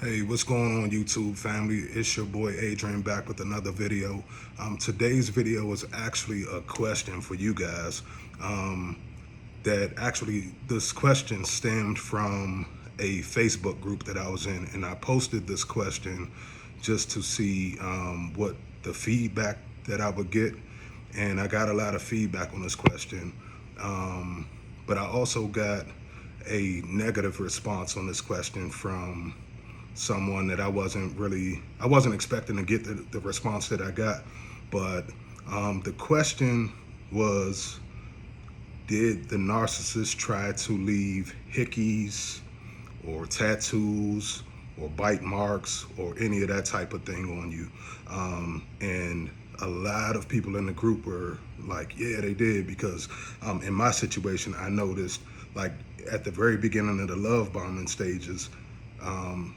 Hey, what's going on, YouTube family? It's your boy Adrian back with another video. Today's video is actually a question for you guys. This question stemmed from a Facebook group that I was in, and I posted this question just to see what the feedback that I would get. And I got a lot of feedback on this question. But I also got a negative response on this question from someone that I wasn't expecting to get the response that I got. But the question was, did the narcissist try to leave hickeys or tattoos or bite marks or any of that type of thing on you? And a lot of people in the group were like, yeah, they did, because in my situation, I noticed, like, at the very beginning of the love bombing stages,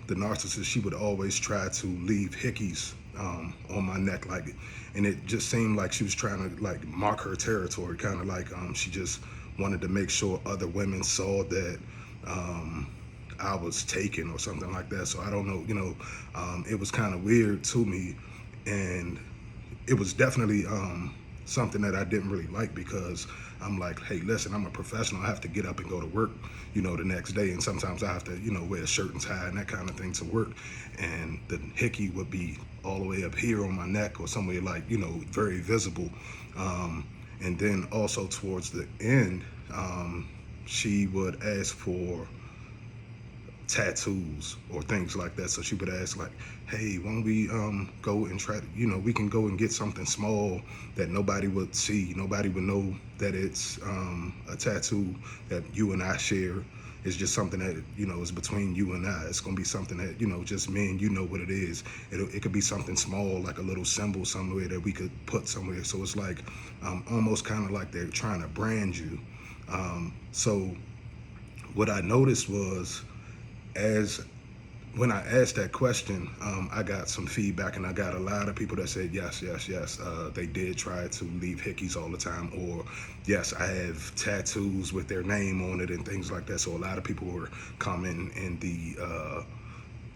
the narcissist, she would always try to leave hickeys on my neck, like, and it just seemed like she was trying to like mark her territory, kind of like she just wanted to make sure other women saw that I was taken or something like that. So I don't know, it was kind of weird to me, and it was definitely something that I didn't really like, because I'm like, hey, listen, I'm a professional. I have to get up and go to work, the next day. And sometimes I have to, wear a shirt and tie and that kind of thing to work. And the hickey would be all the way up here on my neck or somewhere, like, very visible. And then also towards the end, she would ask for tattoos or things like that. So she would ask, like, hey, why don't we go and try to, we can go and get something small that nobody would see, nobody would know that it's a tattoo that you and I share. It's just something that, is between you and I. It's gonna be something that, just me and you know what it is. It could be something small, like a little symbol somewhere that we could put somewhere. So it's like almost kind of like they're trying to brand you. So what I noticed was, as when I asked that question, I got some feedback, and I got a lot of people that said yes. They did try to leave hickeys all the time, or yes, I have tattoos with their name on it and things like that. So a lot of people were commenting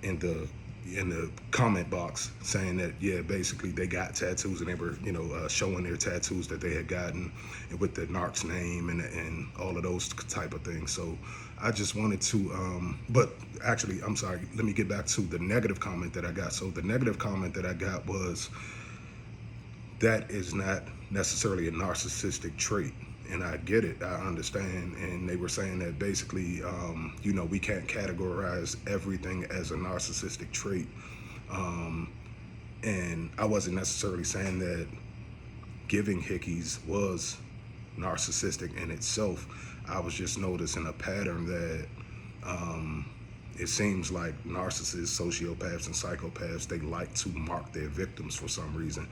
in the comment box saying that, yeah, basically they got tattoos, and they were showing their tattoos that they had gotten with the narc's name and all of those type of things. So I just wanted to but actually, I'm sorry, let me get back to the negative comment that I got. So the negative comment that I got was, that is not necessarily a narcissistic trait. And I get it, I understand. And they were saying that basically, we can't categorize everything as a narcissistic trait. And I wasn't necessarily saying that giving hickeys was narcissistic in itself. I was just noticing a pattern that it seems like narcissists, sociopaths, and psychopaths, they like to mark their victims for some reason,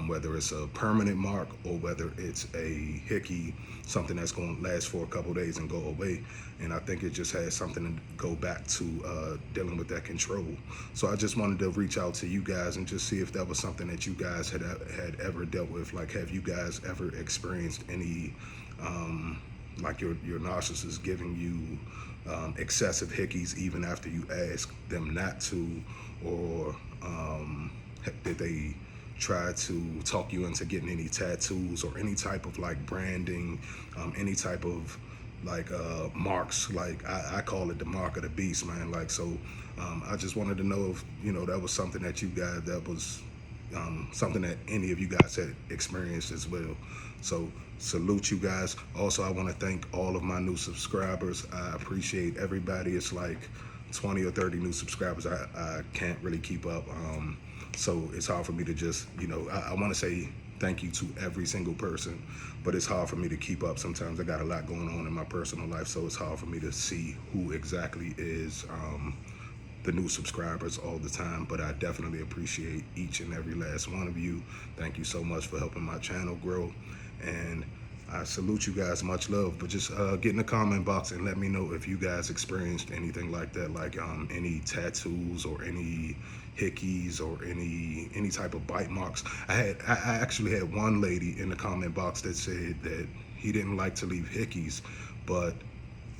whether it's a permanent mark or whether it's a hickey, something that's going to last for a couple days and go away. And I think it just has something to go back to dealing with that control. So I just wanted to reach out to you guys and just see if that was something that you guys had ever dealt with. Like, have you guys ever experienced any like your narcissist giving you excessive hickeys even after you ask them not to, or did they try to talk you into getting any tattoos or any type of like branding, any type of like marks? Like I call it the mark of the beast, man. Like, so I just wanted to know if that was something that you guys, that was something that any of you guys had experienced as well. So salute you guys. Also, I want to thank all of my new subscribers. I appreciate everybody. It's like 20 or 30 new subscribers. I can't really keep up. So it's hard for me to just, I want to say thank you to every single person, but it's hard for me to keep up. Sometimes I got a lot going on in my personal life, so it's hard for me to see who exactly is the new subscribers all the time. But I definitely appreciate each and every last one of you. Thank you so much for helping my channel grow, and I salute you guys. Much love. But just get in the comment box and let me know if you guys experienced anything like that, like any tattoos or any hickeys or any type of bite marks. I actually had one lady in the comment box that said that he didn't like to leave hickeys, but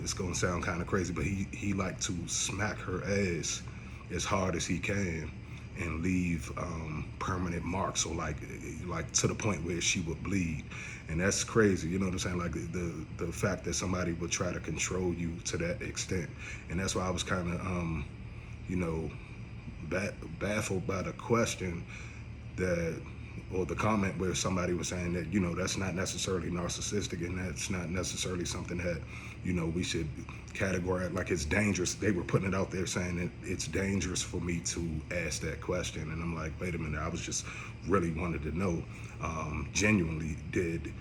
it's gonna sound kind of crazy, but he liked to smack her ass as hard as he can and leave permanent marks, or like to the point where she would bleed. And that's crazy, you know what I'm saying? Like the fact that somebody would try to control you to that extent. And that's why I was kind of you know, baffled by the question that, or the comment where somebody was saying that, you know, that's not necessarily narcissistic, and that's not necessarily something that, you know, we should categorize like it's dangerous. They were putting it out there saying that it's dangerous for me to ask that question. And I'm like, wait a minute, I was just really wanted to know, genuinely, did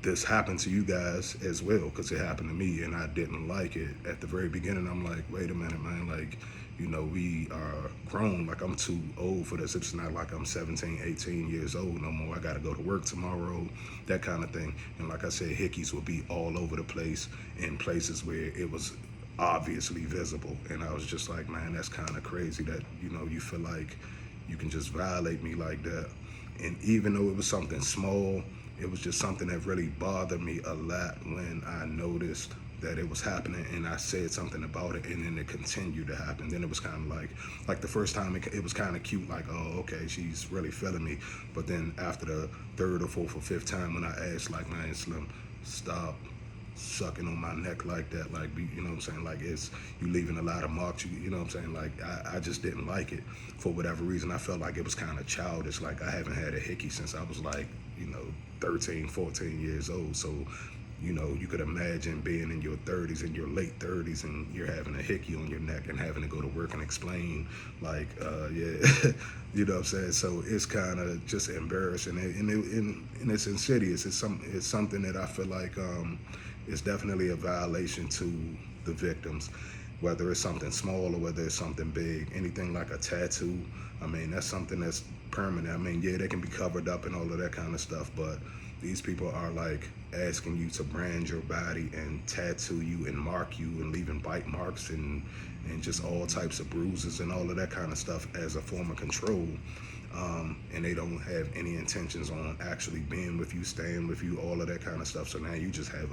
this happen to you guys as well? Because it happened to me and I didn't like it at the very beginning. I'm like, wait a minute, man, like, you know, we are grown. Like, I'm too old for this. It's not like I'm 17, 18 years old no more. I got to go to work tomorrow, that kind of thing. And like I said, hickeys will be all over the place in places where it was obviously visible. And I was just like, man, that's kind of crazy that, you know, you feel like you can just violate me like that. And even though it was something small, it was just something that really bothered me a lot when I noticed that it was happening, and I said something about it, and then it continued to happen. Then it was kind of like the first time it was kind of cute, like, oh, okay, she's really feeling me. But then after the third or fourth or fifth time when I asked, like, man, Slim, stop sucking on my neck like that, like, you know what I'm saying, like, it's, you leaving a lot of marks, you know what I'm saying, like, I just didn't like it for whatever reason. I felt like it was kind of childish. Like, I haven't had a hickey since I was like, you know, 13, 14 years old. So, you know, you could imagine being in your 30s, in your late 30s, and you're having a hickey on your neck and having to go to work and explain, like, yeah, you know what I'm saying? So it's kind of just embarrassing, and it's insidious. It's something that I feel like is definitely a violation to the victims, whether it's something small or whether it's something big. Anything like a tattoo, I mean, that's something that's permanent. I mean, yeah, they can be covered up and all of that kind of stuff, but these people are like asking you to brand your body and tattoo you and mark you and leaving bite marks and just all types of bruises and all of that kind of stuff as a form of control. And they don't have any intentions on actually being with you, staying with you, all of that kind of stuff. So now you just have